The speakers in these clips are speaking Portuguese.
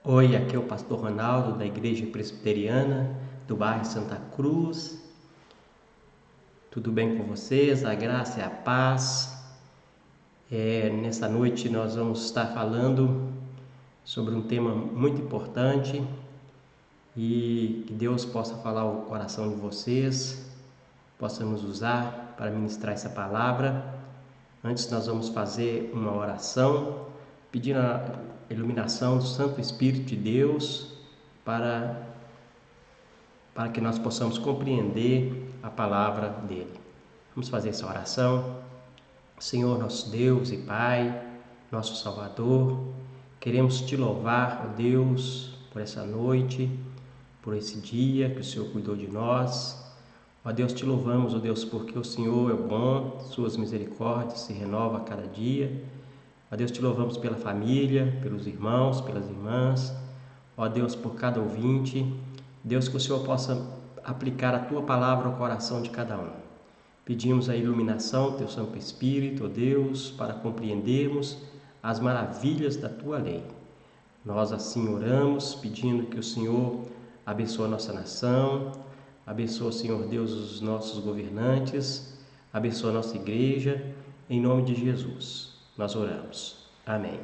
Oi, aqui é o pastor Ronaldo da Igreja Presbiteriana do bairro Santa Cruz. Tudo bem com vocês? A graça e a paz. Nessa noite nós vamos estar falando sobre um tema muito importante e que Deus possa falar ao coração de vocês, possamos usar para ministrar essa palavra. Antes nós vamos fazer uma oração, pedindo a iluminação do Santo Espírito de Deus para que nós possamos compreender a palavra dele. Vamos fazer essa oração. Senhor, nosso Deus e Pai, nosso Salvador, queremos te louvar, ó Deus, por essa noite, por esse dia que o Senhor cuidou de nós. Ó Deus, te louvamos, ó Deus, porque o Senhor é bom, suas misericórdias se renovam a cada dia. Ó Deus, te louvamos pela família, pelos irmãos, pelas irmãs. Ó Deus, por cada ouvinte. Deus, que o Senhor possa aplicar a Tua palavra ao coração de cada um. Pedimos a iluminação do Teu Santo Espírito, ó Deus, para compreendermos as maravilhas da Tua lei. Nós assim oramos, pedindo que o Senhor abençoe a nossa nação, abençoe, Senhor Deus, os nossos governantes, abençoe a nossa igreja, em nome de Jesus. Nós oramos. Amém.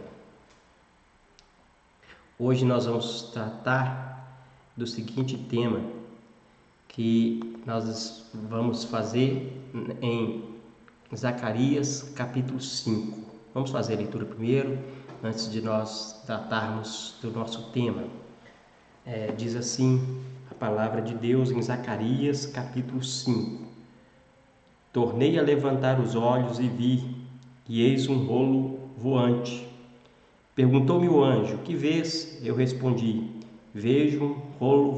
Hoje nós vamos tratar do seguinte tema que nós vamos fazer em Zacarias capítulo 5. Vamos fazer a leitura primeiro, antes de nós tratarmos do nosso tema. Diz assim a palavra de Deus em Zacarias capítulo 5. Tornei a levantar os olhos e vi, e eis um rolo voante. Perguntou-me o anjo: que vês? Eu respondi: vejo um rolo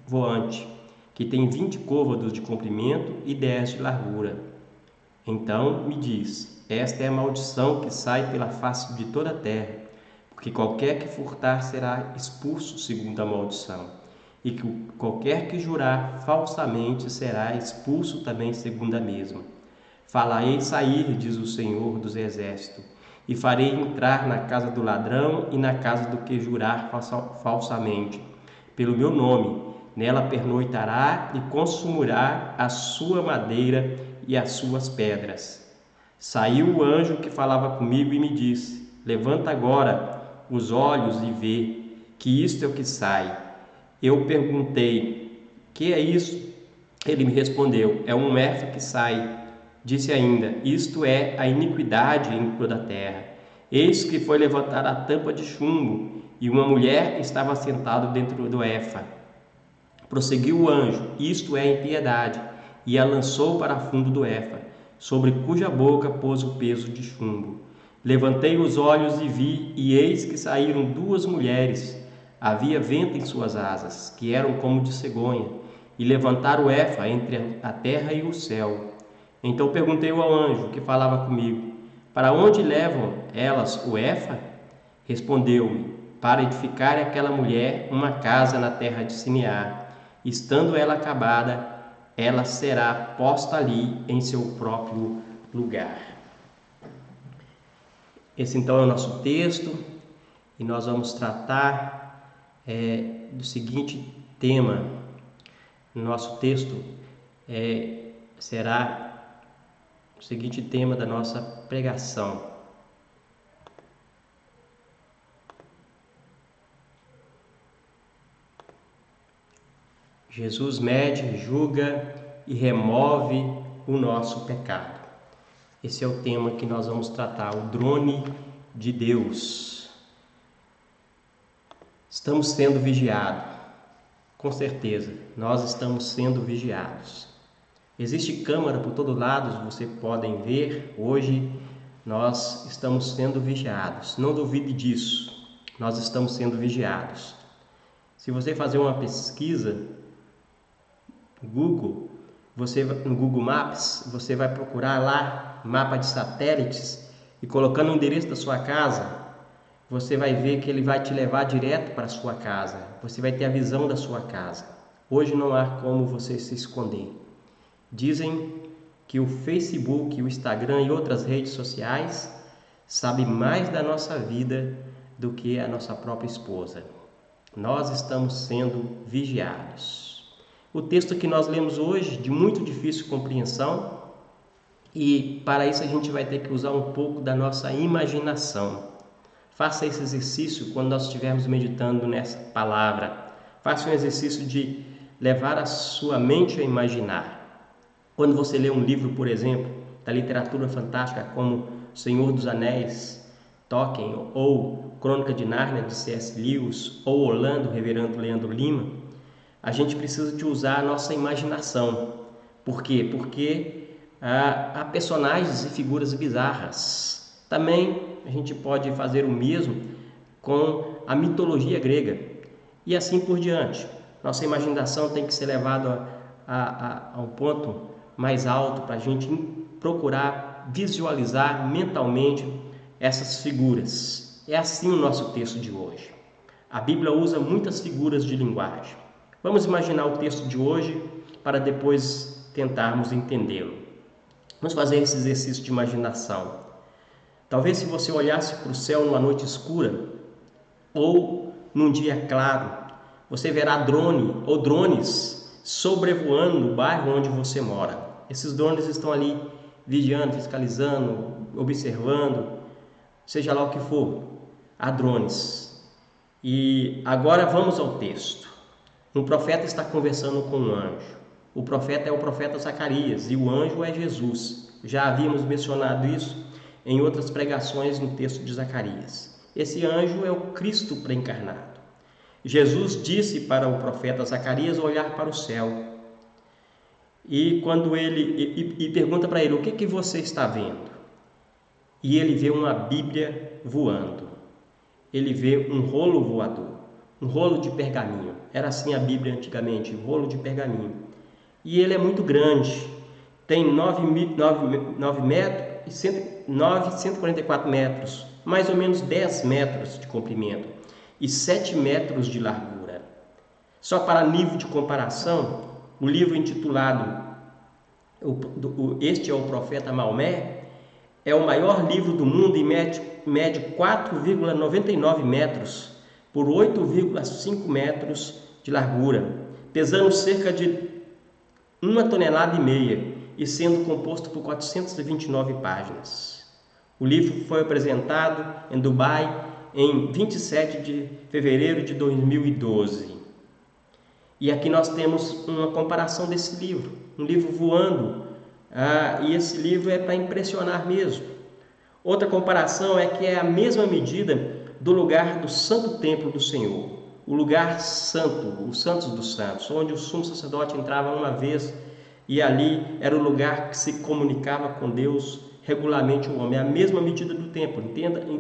voante, que tem 20 côvados de comprimento e 10 de largura. Então me diz: esta é a maldição que sai pela face de toda a terra, porque qualquer que furtar será expulso segundo a maldição, e que qualquer que jurar falsamente será expulso também segundo a mesma. Falarei sair, diz o Senhor dos Exércitos, e farei entrar na casa do ladrão e na casa do que jurar falsamente. Pelo meu nome, nela pernoitará e consumirá a sua madeira e as suas pedras. Saiu o anjo que falava comigo e me disse: levanta agora os olhos e vê, que isto é o que sai. Eu perguntei: que é isso? Ele me respondeu: é um efa que sai. Disse ainda: isto é a iniquidade em toda a terra. Eis que foi levantada a tampa de chumbo, e uma mulher estava sentada dentro do efa. Prosseguiu o anjo: isto é a impiedade, e a lançou para fundo do efa, sobre cuja boca pôs o peso de chumbo. Levantei os olhos e vi, e eis que saíram duas mulheres. Havia vento em suas asas, que eram como de cegonha, e levantaram o efa entre a terra e o céu. Então perguntei ao anjo que falava comigo: para onde levam elas o efa? Respondeu-me: para edificar aquela mulher uma casa na terra de Sinear. Estando ela acabada, ela será posta ali em seu próprio lugar. Esse então é o nosso texto, e nós vamos tratar do seguinte tema. Nosso texto será o seguinte tema da nossa pregação: Jesus mede, julga e remove o nosso pecado. Esse é o tema que nós vamos tratar, o drone de Deus. Estamos sendo vigiados, com certeza, nós estamos sendo vigiados. Existe câmera por todos lados, vocês podem ver. Hoje nós estamos sendo vigiados. Não duvide disso. Nós estamos sendo vigiados. Se você fazer uma pesquisa no Google Maps, você vai procurar lá mapa de satélites e colocando o endereço da sua casa, você vai ver que ele vai te levar direto para a sua casa. Você vai ter a visão da sua casa. Hoje não há como você se esconder. Dizem que o Facebook, o Instagram e outras redes sociais sabem mais da nossa vida do que a nossa própria esposa. Nós estamos sendo vigiados. O texto que nós lemos hoje, de muito difícil compreensão, e para isso a gente vai ter que usar um pouco da nossa imaginação. Faça esse exercício quando nós estivermos meditando nessa palavra. Faça um exercício de levar a sua mente a imaginar. Quando você lê um livro, por exemplo, da literatura fantástica como Senhor dos Anéis, Tolkien, ou Crônica de Nárnia, de C.S. Lewis, ou Orlando, Reverendo Leandro Lima, a gente precisa de usar a nossa imaginação. Por quê? Porque há personagens e figuras bizarras. Também a gente pode fazer o mesmo com a mitologia grega e assim por diante. Nossa imaginação tem que ser levada a um ponto mais alto para a gente procurar visualizar mentalmente essas figuras. É assim o nosso texto de hoje. A Bíblia usa muitas figuras de linguagem. Vamos imaginar o texto de hoje para depois tentarmos entendê-lo. Vamos fazer esse exercício de imaginação. Talvez se você olhasse para o céu numa noite escura ou num dia claro, você verá drone ou drones sobrevoando no bairro onde você mora. Esses drones estão ali vigiando, fiscalizando, observando, seja lá o que for. Há drones. E agora vamos ao texto. Um profeta está conversando com um anjo. O profeta é o profeta Zacarias e o anjo é Jesus. Já havíamos mencionado isso em outras pregações no texto de Zacarias. Esse anjo é o Cristo pré-encarnado. Jesus disse para o profeta Zacarias olhar para o céu. E quando ele pergunta para ele: o que você está vendo? E ele vê uma Bíblia voando. Ele vê um rolo voador, um rolo de pergaminho. Era assim a Bíblia antigamente, um rolo de pergaminho. E ele é muito grande, tem 144 metros, mais ou menos 10 metros de comprimento e 7 metros de largura. Só para nível de comparação, o livro intitulado Este é o Profeta Maomé é o maior livro do mundo e mede 4,99 metros por 8,5 metros de largura, pesando cerca de 1,5 tonelada e sendo composto por 429 páginas. O livro foi apresentado em Dubai em 27 de fevereiro de 2012. E aqui nós temos uma comparação desse livro, um livro voando, e esse livro é para impressionar mesmo. Outra comparação é que é a mesma medida do lugar do Santo Templo do Senhor, o lugar santo, os santos dos santos, onde o sumo sacerdote entrava uma vez e ali era o lugar que se comunicava com Deus regularmente o homem, é a mesma medida do templo.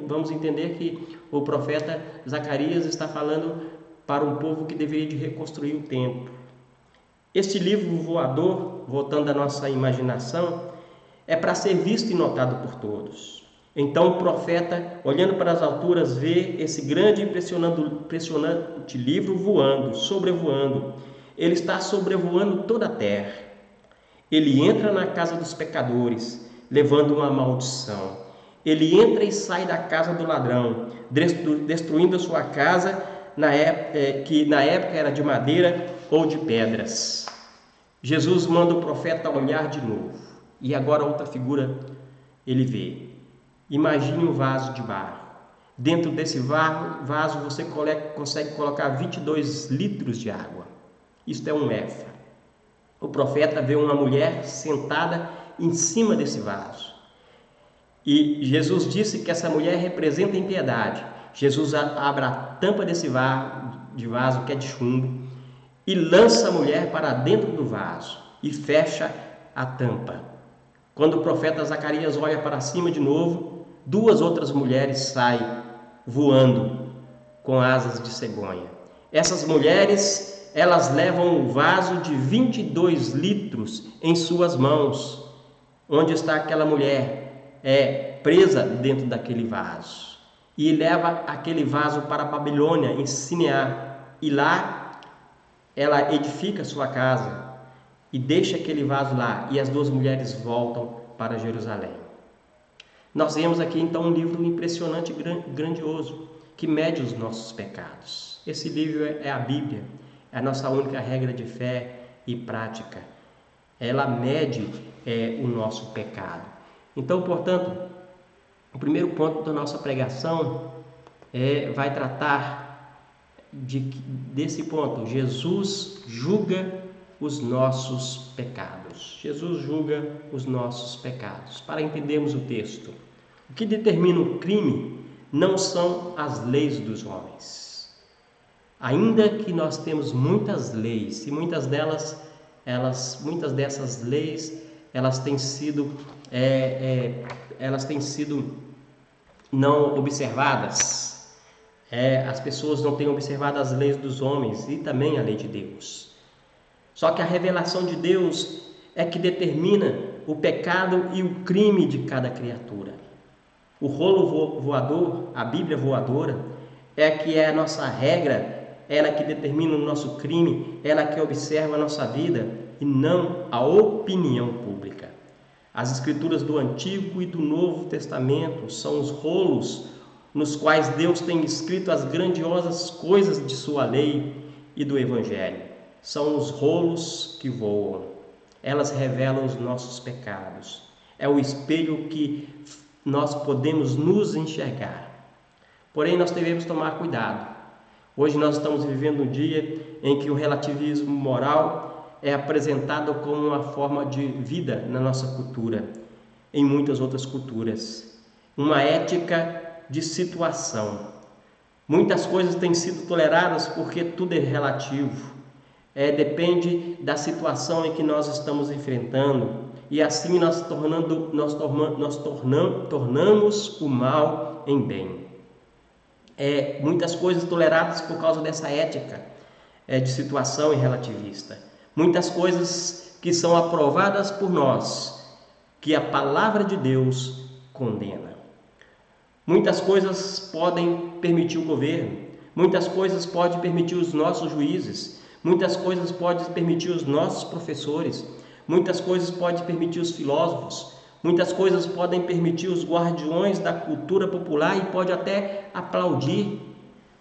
Vamos entender que o profeta Zacarias está falando para um povo que deveria de reconstruir o templo. Este livro voador, voltando à nossa imaginação, é para ser visto e notado por todos. Então o profeta, olhando para as alturas, vê esse grande e impressionante livro voando, sobrevoando. Ele está sobrevoando toda a terra. Ele entra na casa dos pecadores, levando uma maldição. Ele entra e sai da casa do ladrão, destruindo a sua casa, que na época era de madeira ou de pedras. Jesus manda o profeta olhar de novo. E agora outra figura ele vê. Imagine um vaso de barro. Dentro desse vaso você consegue colocar 22 litros de água. Isto é um éfa. O profeta vê uma mulher sentada em cima desse vaso. E Jesus disse que essa mulher representa a impiedade. Jesus abre a tampa desse vaso que é de chumbo e lança a mulher para dentro do vaso e fecha a tampa. Quando o profeta Zacarias olha para cima de novo, 2 outras mulheres saem voando com asas de cegonha. Essas mulheres, elas levam um vaso de 22 litros em suas mãos. Onde está aquela mulher? É presa dentro daquele vaso. E leva aquele vaso para a Babilônia, em Sinear. E lá ela edifica sua casa e deixa aquele vaso lá. E as 2 mulheres voltam para Jerusalém. Nós vemos aqui então um livro impressionante e grandioso. que mede os nossos pecados. Esse livro é a Bíblia, é a nossa única regra de fé e prática. Ela mede o nosso pecado. Então, portanto, o primeiro ponto da nossa pregação vai tratar desse ponto. Jesus julga os nossos pecados. Jesus julga os nossos pecados. Para entendermos o texto, o que determina o crime não são as leis dos homens. Ainda que nós temos muitas leis, e muitas dessas leis, elas têm sido não observadas. As pessoas não têm observado as leis dos homens e também a lei de Deus. Só que a revelação de Deus é que determina o pecado e o crime de cada criatura. O rolo voador, a Bíblia voadora, que é a nossa regra, ela que determina o nosso crime, ela que observa a nossa vida e não a opinião pública. As escrituras do Antigo e do Novo Testamento são os rolos nos quais Deus tem escrito as grandiosas coisas de sua lei e do Evangelho. São os rolos que voam. Elas revelam os nossos pecados. É o espelho que nós podemos nos enxergar. Porém, nós devemos tomar cuidado. Hoje nós estamos vivendo um dia em que o relativismo moral é apresentado como uma forma de vida na nossa cultura, em muitas outras culturas. Uma ética de situação. Muitas coisas têm sido toleradas porque tudo é relativo. Depende da situação em que nós estamos enfrentando. E assim nós tornamos o mal em bem. Muitas coisas toleradas por causa dessa ética de situação e relativista. Muitas coisas que são aprovadas por nós, que a palavra de Deus condena. Muitas coisas podem permitir o governo, muitas coisas podem permitir os nossos juízes, muitas coisas podem permitir os nossos professores, muitas coisas podem permitir os filósofos, muitas coisas podem permitir os guardiões da cultura popular e pode até aplaudir,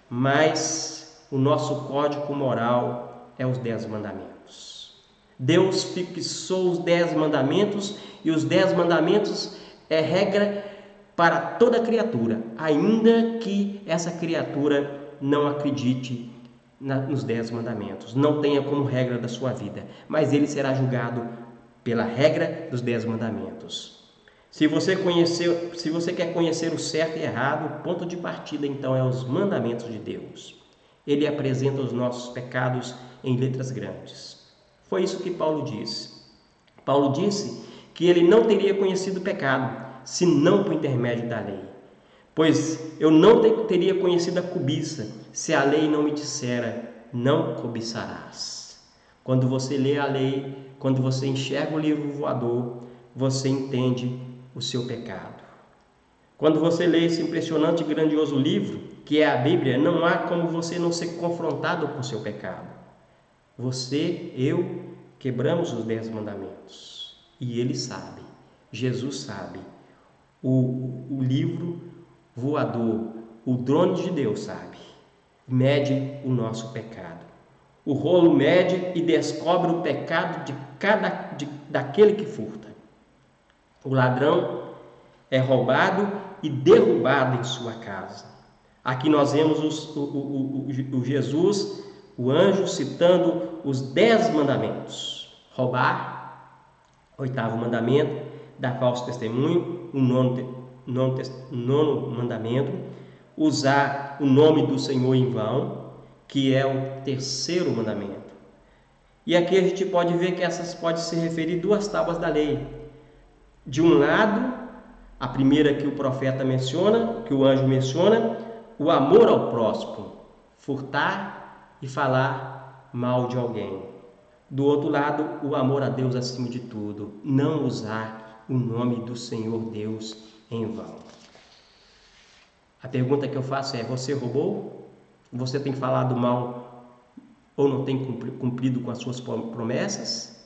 mas o nosso código moral é os 10 mandamentos. Deus fixou os 10 mandamentos e os 10 mandamentos é regra para toda criatura, ainda que essa criatura não acredite nos 10 mandamentos, não tenha como regra da sua vida, mas ele será julgado pela regra dos 10 mandamentos. Se você quer conhecer o certo e errado, o ponto de partida então é os mandamentos de Deus. Ele apresenta os nossos pecados em letras grandes. Foi isso que Paulo disse. Paulo disse que ele não teria conhecido o pecado, senão por intermédio da lei. Pois eu não teria conhecido a cobiça, se a lei não me dissera, não cobiçarás. Quando você lê a lei, quando você enxerga o livro voador, você entende o seu pecado. Quando você lê esse impressionante e grandioso livro, que é a Bíblia, não há como você não ser confrontado com o seu pecado. Eu quebramos os 10 mandamentos. E ele sabe, Jesus sabe. O livro voador, o drone de Deus sabe, mede o nosso pecado. O rolo mede e descobre o pecado daquele que furta. O ladrão é roubado e derrubado em sua casa. Aqui nós vemos o Jesus, o anjo, citando os 10 mandamentos. Roubar, 8º mandamento, dar falso testemunho, o nono mandamento, usar o nome do Senhor em vão, que é o 3º mandamento. E aqui a gente pode ver que essas podem se referir 2 tábuas da lei. De um lado, a primeira que o profeta menciona, que o anjo menciona, o amor ao próximo, furtar e falar mal de alguém. Do outro lado, o amor a Deus acima de tudo, não usar o nome do Senhor Deus em vão. A pergunta que eu faço é: você roubou? Você tem falado mal ou não tem cumprido com as suas promessas?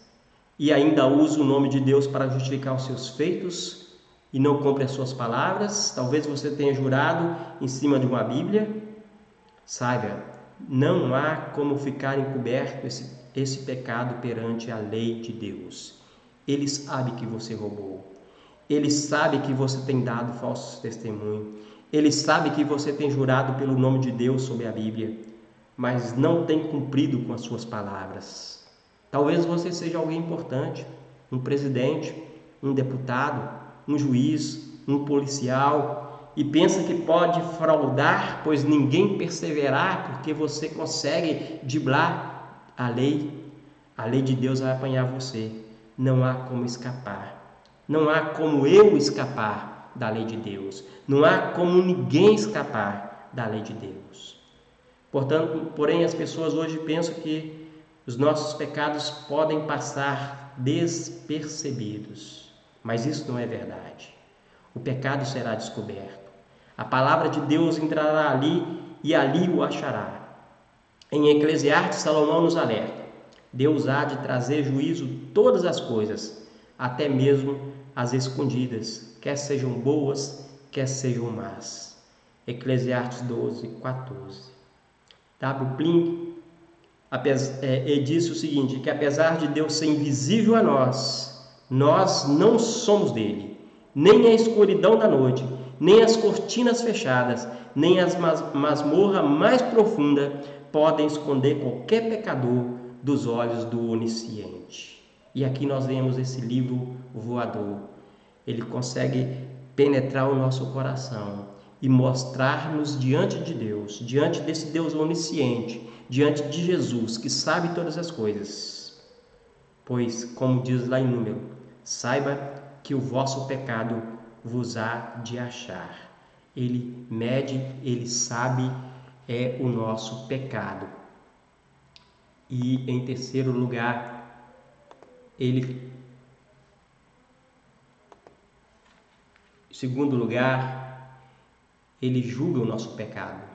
E ainda usa o nome de Deus para justificar os seus feitos e não cumpre as suas palavras? Talvez você tenha jurado em cima de uma Bíblia, Saiba, não há como ficar encoberto esse pecado perante a lei de Deus. Ele sabe que você roubou. Ele sabe que você tem dado falsos testemunhos. Ele sabe que você tem jurado pelo nome de Deus sobre a Bíblia, mas não tem cumprido com as suas palavras. Talvez você seja alguém importante, um presidente, um deputado, um juiz, um policial, e pensa que pode fraudar, pois ninguém perseverar, porque você consegue driblar a lei. A lei de Deus vai apanhar você. Não há como escapar. Não há como eu escapar da lei de Deus. Não há como ninguém escapar da lei de Deus. Porém, as pessoas hoje pensam que os nossos pecados podem passar despercebidos. Mas isso não é verdade. O pecado será descoberto. A palavra de Deus entrará ali e ali o achará. Em Eclesiastes, Salomão nos alerta. Deus há de trazer juízo todas as coisas, até mesmo as escondidas, quer sejam boas, quer sejam más. Eclesiastes 12, 14. W. Plink disse o seguinte, que apesar de Deus ser invisível a nós não somos dele, nem a escuridão da noite, nem as cortinas fechadas, nem as masmorra mais profunda podem esconder qualquer pecador dos olhos do onisciente. E aqui nós vemos esse livro voador. Ele consegue penetrar o nosso coração e mostrar-nos diante de Deus, diante desse Deus onisciente, diante de Jesus, que sabe todas as coisas. Pois, como diz lá em Número, saiba que o vosso pecado vos há de achar. Ele mede, ele sabe o nosso pecado. E em terceiro lugar, segundo lugar, ele julga o nosso pecado.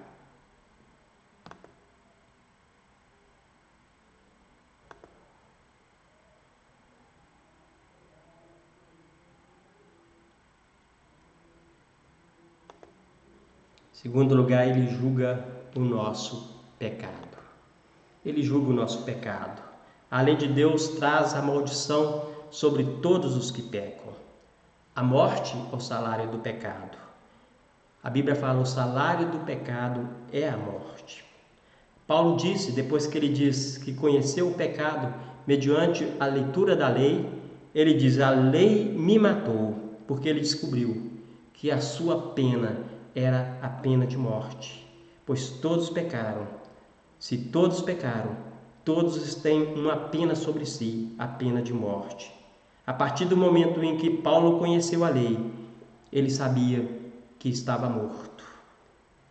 Segundo lugar, ele julga o nosso pecado. Ele julga o nosso pecado. A lei de Deus traz a maldição sobre todos os que pecam. A morte é o salário do pecado. A Bíblia fala, o salário do pecado é a morte. Paulo disse, depois que ele diz que conheceu o pecado mediante a leitura da lei, ele diz, a lei me matou, porque ele descobriu que a sua pena era a pena de morte, pois todos pecaram. Se todos pecaram, todos têm uma pena sobre si, a pena de morte. A partir do momento em que Paulo conheceu a lei, ele sabia que estava morto.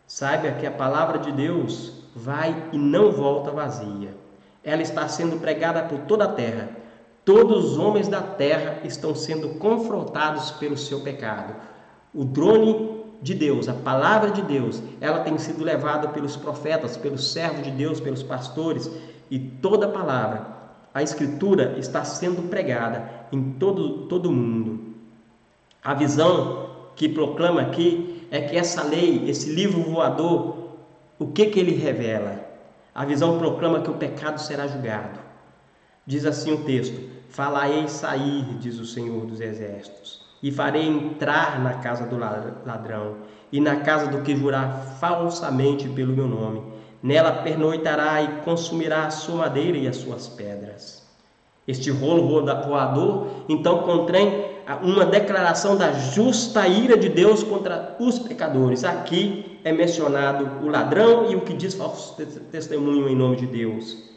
Saiba que a palavra de Deus vai e não volta vazia. Ela está sendo pregada por toda a terra. Todos os homens da terra estão sendo confrontados pelo seu pecado. O drone de Deus, a palavra de Deus, ela tem sido levada pelos profetas, pelos servos de Deus, pelos pastores, e toda a palavra, a escritura está sendo pregada em todo o mundo. A visão que proclama aqui é que essa lei, esse livro voador, o que ele revela? A visão proclama que o pecado será julgado. Diz assim o texto, falarei sair, diz o Senhor dos Exércitos, e farei entrar na casa do ladrão, e na casa do que jurar falsamente pelo meu nome. Nela pernoitará e consumirá a sua madeira e as suas pedras. Este rolo voador, então, contém uma declaração da justa ira de Deus contra os pecadores. Aqui é mencionado o ladrão e o que diz falso testemunho em nome de Deus.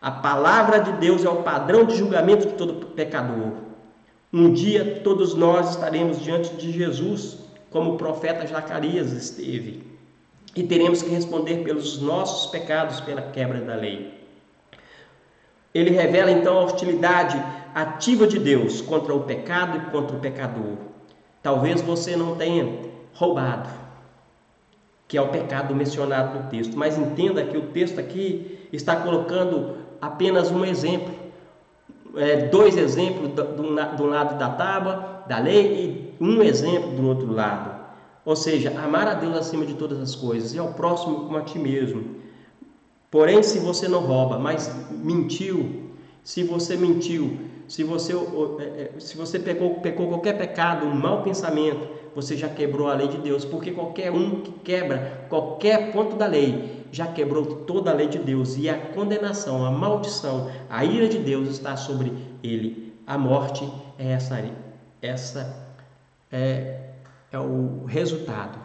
A palavra de Deus é o padrão de julgamento de todo pecador. Um dia todos nós estaremos diante de Jesus, como o profeta Zacarias esteve, e teremos que responder pelos nossos pecados, pela quebra da lei. Ele revela então a hostilidade ativa de Deus contra o pecado e contra o pecador. Talvez você não tenha roubado, que é o pecado mencionado no texto, mas entenda que o texto aqui está colocando apenas um exemplo, dois exemplos do lado da tábua, da lei, e um exemplo do outro lado. Ou seja, amar a Deus acima de todas as coisas e ao próximo como a ti mesmo. Porém, se você não rouba, mas mentiu, se você mentiu, se você pecou qualquer pecado, um mau pensamento, você já quebrou a lei de Deus, porque qualquer um que quebra qualquer ponto da lei, já quebrou toda a lei de Deus, e a condenação, a maldição, a ira de Deus está sobre ele. A morte é essa é o resultado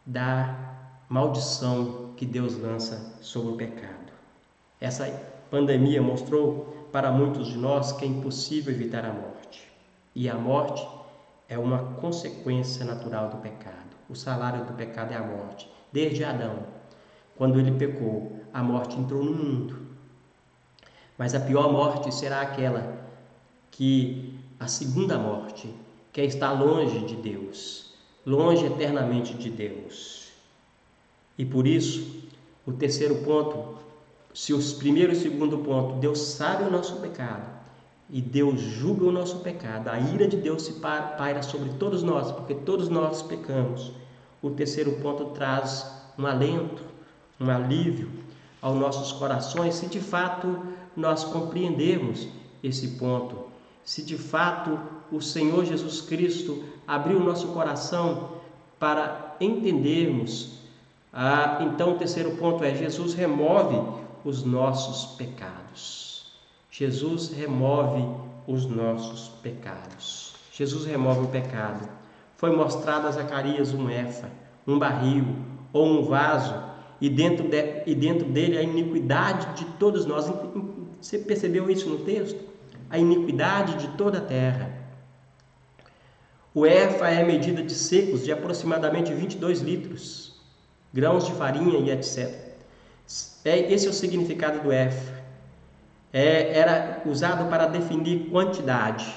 da maldição que Deus lança sobre o pecado. Essa pandemia mostrou para muitos de nós que é impossível evitar a morte. E a morte é uma consequência natural do pecado. O salário do pecado é a morte. Desde Adão, quando ele pecou, a morte entrou no mundo. Mas a pior morte será aquela que a segunda morte, que é estar longe de Deus, longe eternamente de Deus. E por isso, o terceiro ponto, se os primeiro e segundo ponto, Deus sabe o nosso pecado e Deus julga o nosso pecado, a ira de Deus se paira sobre todos nós, porque todos nós pecamos. O terceiro ponto traz um alento, um alívio aos nossos corações, se de fato nós compreendermos esse ponto, se de fato o Senhor Jesus Cristo abriu o nosso coração para entendermos. Então o terceiro ponto é: Jesus remove os nossos pecados. Jesus remove os nossos pecados. Jesus remove o pecado. Foi mostrado a Zacarias um efa, um barril ou um vaso, e dentro dele a iniquidade de todos nós. Você percebeu isso no texto? A iniquidade de toda a terra. O efa é a medida de secos de aproximadamente 22 litros, grãos de farinha e etc. Esse é o significado do efa. Era usado para definir quantidade.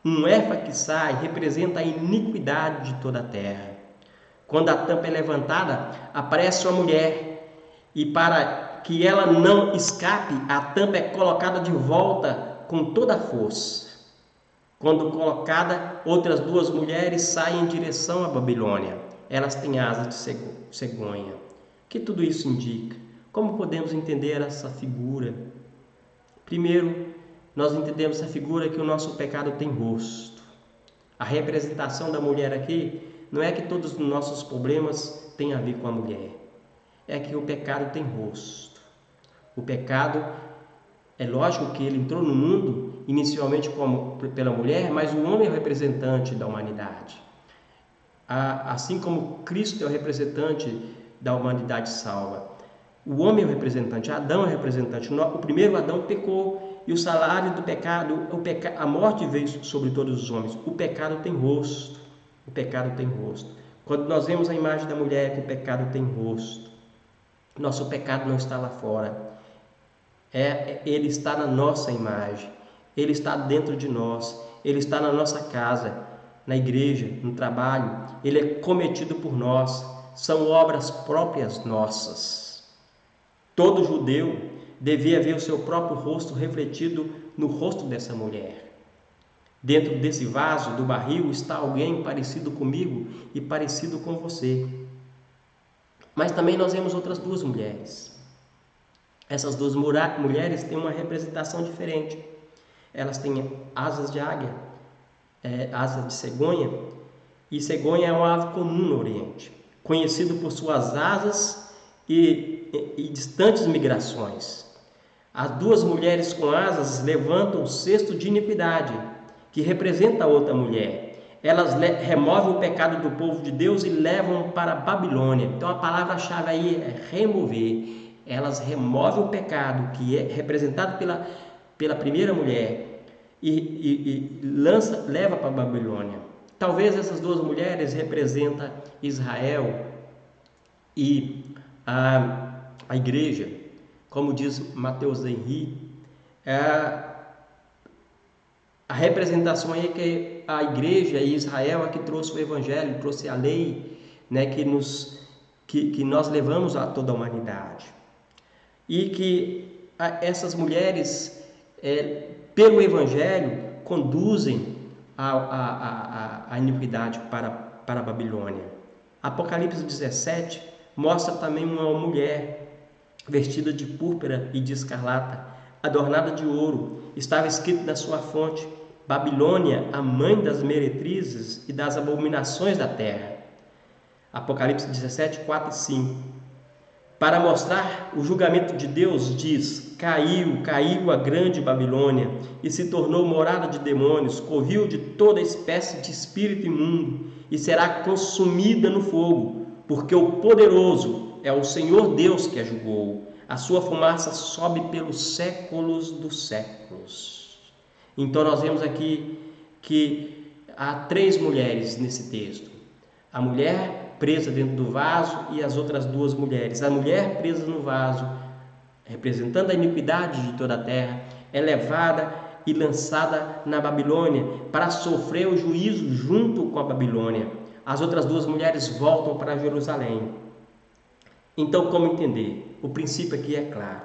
Um efa que sai representa a iniquidade de toda a terra. Quando a tampa é levantada, aparece uma mulher, e para que ela não escape, a tampa é colocada de volta com toda a força. Quando colocada, outras duas mulheres saem em direção à Babilônia. Elas têm asas de cegonha. O que tudo isso indica? Como podemos entender essa figura? Primeiro, nós entendemos essa figura que o nosso pecado tem rosto. A representação da mulher aqui não é que todos os nossos problemas têm a ver com a mulher. É que o pecado tem rosto. O pecado, é lógico que ele entrou no mundo inicialmente pela mulher, mas o homem é o representante da humanidade. Assim como Cristo é o representante da humanidade salva. O homem é o representante, Adão é o representante. O primeiro Adão pecou e o salário do pecado, a morte veio sobre todos os homens. O pecado tem rosto. O pecado tem rosto. Quando nós vemos a imagem da mulher, que o pecado tem rosto. Nosso pecado não está lá fora. Ele está na nossa imagem. Ele está dentro de nós. Ele está na nossa casa, na igreja, no trabalho. Ele é cometido por nós. São obras próprias nossas. Todo judeu devia ver o seu próprio rosto refletido no rosto dessa mulher. Dentro desse vaso, do barril, está alguém parecido comigo e parecido com você. Mas também nós vemos outras duas mulheres. Essas duas mulheres têm uma representação diferente. Elas têm asas de águia, asas de cegonha, e cegonha é uma ave comum no Oriente, conhecido por suas asas e distantes migrações. As duas mulheres com asas levantam o cesto de iniquidade, que representa a outra mulher. Elas removem o pecado do povo de Deus e levam para a Babilônia. Então a palavra-chave aí é remover. Elas removem o pecado que é representado pela primeira mulher e leva para a Babilônia. Talvez essas duas mulheres representam Israel e a igreja, como diz Mateus Henry. A representação aí é que a igreja e Israel é que trouxe o evangelho, trouxe a lei, né, que nós levamos a toda a humanidade. E que essas mulheres, pelo evangelho, conduzem a iniquidade para a Babilônia. Apocalipse 17 mostra também uma mulher vestida de púrpura e de escarlata, adornada de ouro. Estava escrito na sua fonte: Babilônia, a mãe das meretrizes e das abominações da terra. Apocalipse 17, 4 e 5. Para mostrar o julgamento de Deus, diz: caiu a grande Babilônia e se tornou morada de demônios, covil de toda espécie de espírito imundo, e será consumida no fogo, porque o poderoso é o Senhor Deus que a julgou. A sua fumaça sobe pelos séculos dos séculos. Então nós vemos aqui que há 3 mulheres nesse texto. A mulher presa dentro do vaso e as outras 2 mulheres. A mulher presa no vaso, representando a iniquidade de toda a terra, é levada e lançada na Babilônia para sofrer o juízo junto com a Babilônia. As outras 2 mulheres voltam para Jerusalém. Então, como entender? O princípio aqui é claro.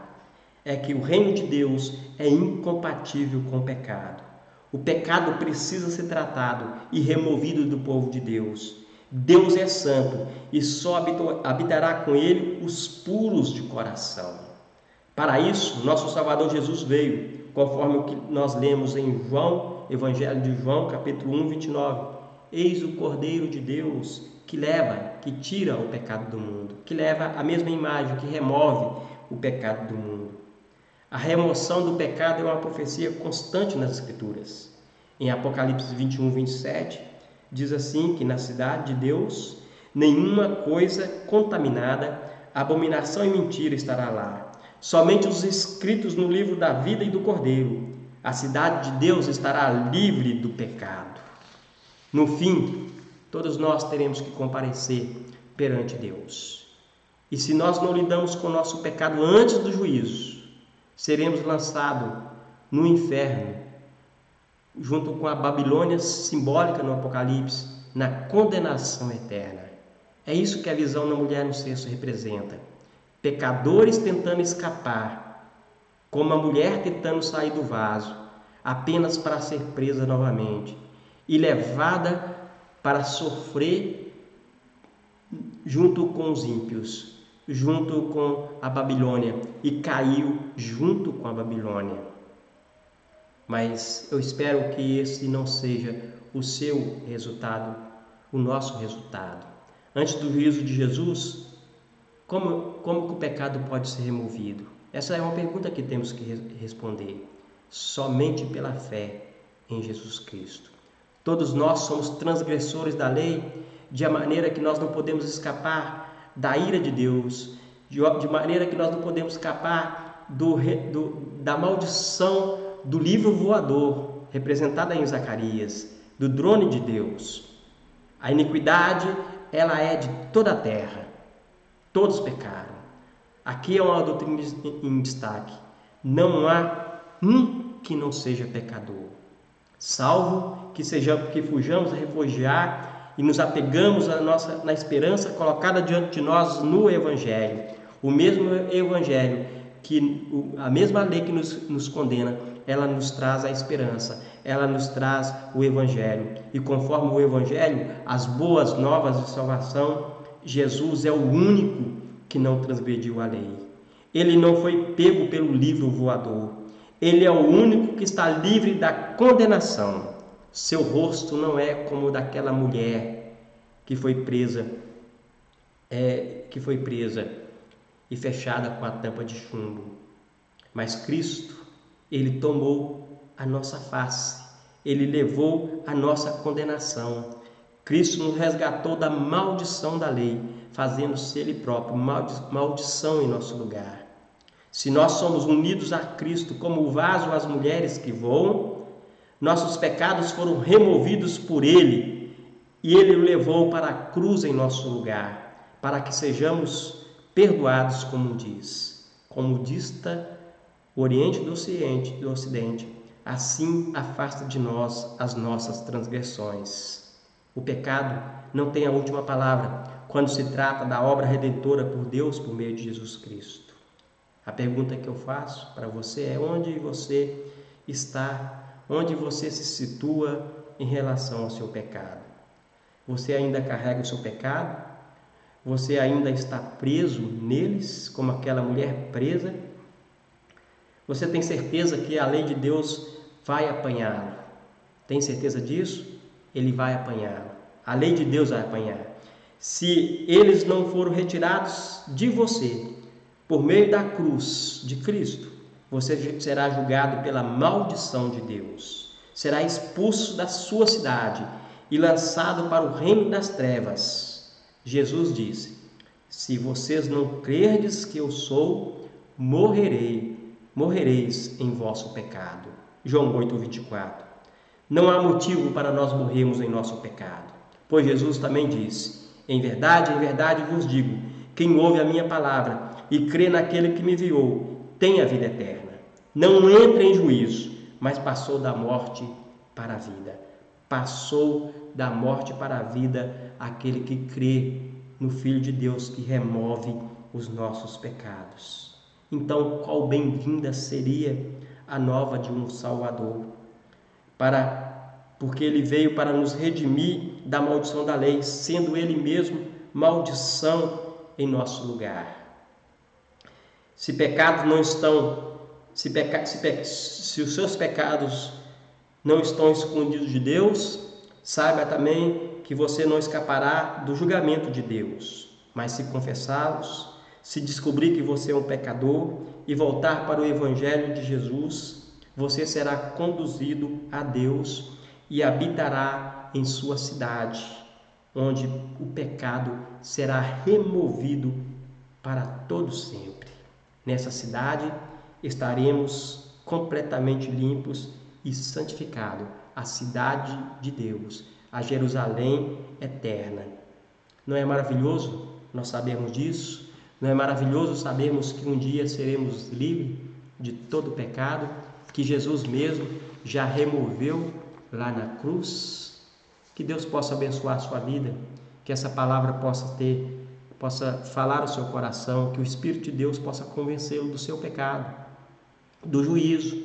É que o reino de Deus é incompatível com o pecado. O pecado precisa ser tratado e removido do povo de Deus. Deus é santo e só habitará com ele os puros de coração. Para isso, nosso Salvador Jesus veio, conforme o que nós lemos em João, Evangelho de João, capítulo 1, 29. Eis o Cordeiro de Deus que tira o pecado do mundo, que leva a mesma imagem, que remove o pecado do mundo. A remoção do pecado é uma profecia constante nas Escrituras. Em Apocalipse 21, 27, diz assim que na cidade de Deus, nenhuma coisa contaminada, abominação e mentira estará lá. Somente os escritos no livro da vida e do Cordeiro. A cidade de Deus estará livre do pecado. No fim, todos nós teremos que comparecer perante Deus. E se nós não lidamos com o nosso pecado antes do juízo, seremos lançados no inferno, junto com a Babilônia simbólica no Apocalipse, na condenação eterna. É isso que a visão da mulher no cesto representa. Pecadores tentando escapar, como a mulher tentando sair do vaso, apenas para ser presa novamente e levada para sofrer junto com os ímpios, junto com a Babilônia, e caiu junto com a Babilônia. Mas eu espero que esse não seja o seu resultado, o nosso resultado. Antes do juízo de Jesus, como que o pecado pode ser removido? Essa é uma pergunta que temos que responder. Somente pela fé em Jesus Cristo. Todos nós somos transgressores da lei, de maneira que nós não podemos escapar da ira de Deus, de maneira que nós não podemos escapar da maldição do livro voador, representada em Zacarias, do drone de Deus. A iniquidade, ela é de toda a terra. Todos pecaram. Aqui é uma doutrina em destaque. Não há um que não seja pecador, salvo que fujamos a refugiar e nos apegamos na esperança colocada diante de nós no Evangelho. O mesmo Evangelho, a mesma lei que nos condena, ela nos traz a esperança, ela nos traz o Evangelho. E conforme o Evangelho, as boas novas de salvação, Jesus é o único que não transgrediu a lei. Ele não foi pego pelo livro voador. Ele é o único que está livre da condenação. Seu rosto não é como o daquela mulher que foi presa e fechada com a tampa de chumbo. Mas Cristo, ele tomou a nossa face. Ele levou a nossa condenação. Cristo nos resgatou da maldição da lei, fazendo-se Ele próprio maldição em nosso lugar. Se nós somos unidos a Cristo como o vaso às mulheres que voam, nossos pecados foram removidos por Ele e Ele o levou para a cruz em nosso lugar, para que sejamos perdoados, como diz. Como dista o Oriente do Ocidente, assim afasta de nós as nossas transgressões. O pecado não tem a última palavra quando se trata da obra redentora por Deus por meio de Jesus Cristo. A pergunta que eu faço para você é: onde você está? Onde você se situa em relação ao seu pecado? Você ainda carrega o seu pecado? Você ainda está preso neles, como aquela mulher presa? Você tem certeza que a lei de Deus vai apanhá-lo? Tem certeza disso? Ele vai apanhá-lo. A lei de Deus vai apanhar. Se eles não foram retirados de você por meio da cruz de Cristo, você será julgado pela maldição de Deus. Será expulso da sua cidade e lançado para o reino das trevas. Jesus disse: se vocês não crerdes que eu sou, morrereis em vosso pecado. João 8:24. Não há motivo para nós morrermos em nosso pecado, pois Jesus também disse: em verdade vos digo, quem ouve a minha palavra e crê naquele que me enviou, tem a vida eterna. Não entra em juízo, mas passou da morte para a vida. Passou da morte para a vida aquele que crê no Filho de Deus que remove os nossos pecados. Então, qual bem-vinda seria a nova de um Salvador? Porque ele veio para nos redimir da maldição da lei, sendo ele mesmo maldição em nosso lugar. Se pecados não estão, se os seus pecados não estão escondidos de Deus, saiba também que você não escapará do julgamento de Deus. Mas se confessá-los, se descobrir que você é um pecador e voltar para o Evangelho de Jesus, você será conduzido a Deus e habitará em sua cidade, onde o pecado será removido para todo sempre. Nessa cidade estaremos completamente limpos e santificados, a cidade de Deus, a Jerusalém eterna. Não é maravilhoso nós sabermos disso? Não é maravilhoso sabermos que um dia seremos livres de todo pecado, que Jesus mesmo já removeu lá na cruz? Que Deus possa abençoar a sua vida, que essa palavra possa falar ao seu coração, que o Espírito de Deus possa convencê-lo do seu pecado, do juízo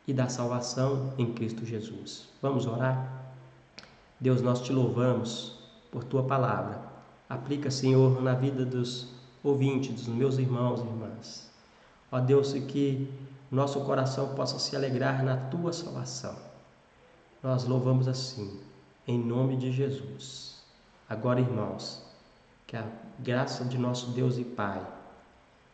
e da salvação em Cristo Jesus. Vamos orar? Deus, nós te louvamos por tua palavra. Aplica, Senhor, na vida dos ouvintes, dos meus irmãos e irmãs. Ó Deus, que nosso coração possa se alegrar na tua salvação. Nós louvamos assim, em nome de Jesus. Agora, irmãos, que a graça de nosso Deus e Pai,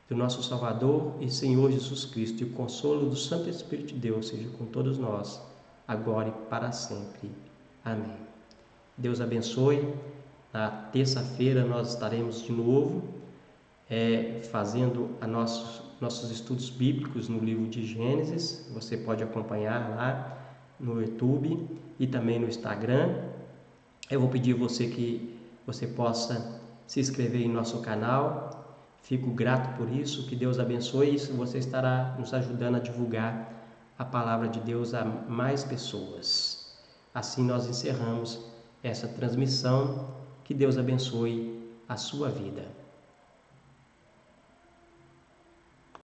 do nosso Salvador e Senhor Jesus Cristo, e o consolo do Santo Espírito de Deus seja com todos nós, agora e para sempre. Amém. Deus abençoe. Na terça-feira nós estaremos de novo fazendo nossos estudos bíblicos no livro de Gênesis. Você pode acompanhar lá no YouTube e também no Instagram. Eu vou pedir a você que você possa se inscrever em nosso canal. Fico grato por isso, que Deus abençoe isso. Você estará nos ajudando a divulgar a palavra de Deus a mais pessoas. Assim nós encerramos essa transmissão. Que Deus abençoe a sua vida.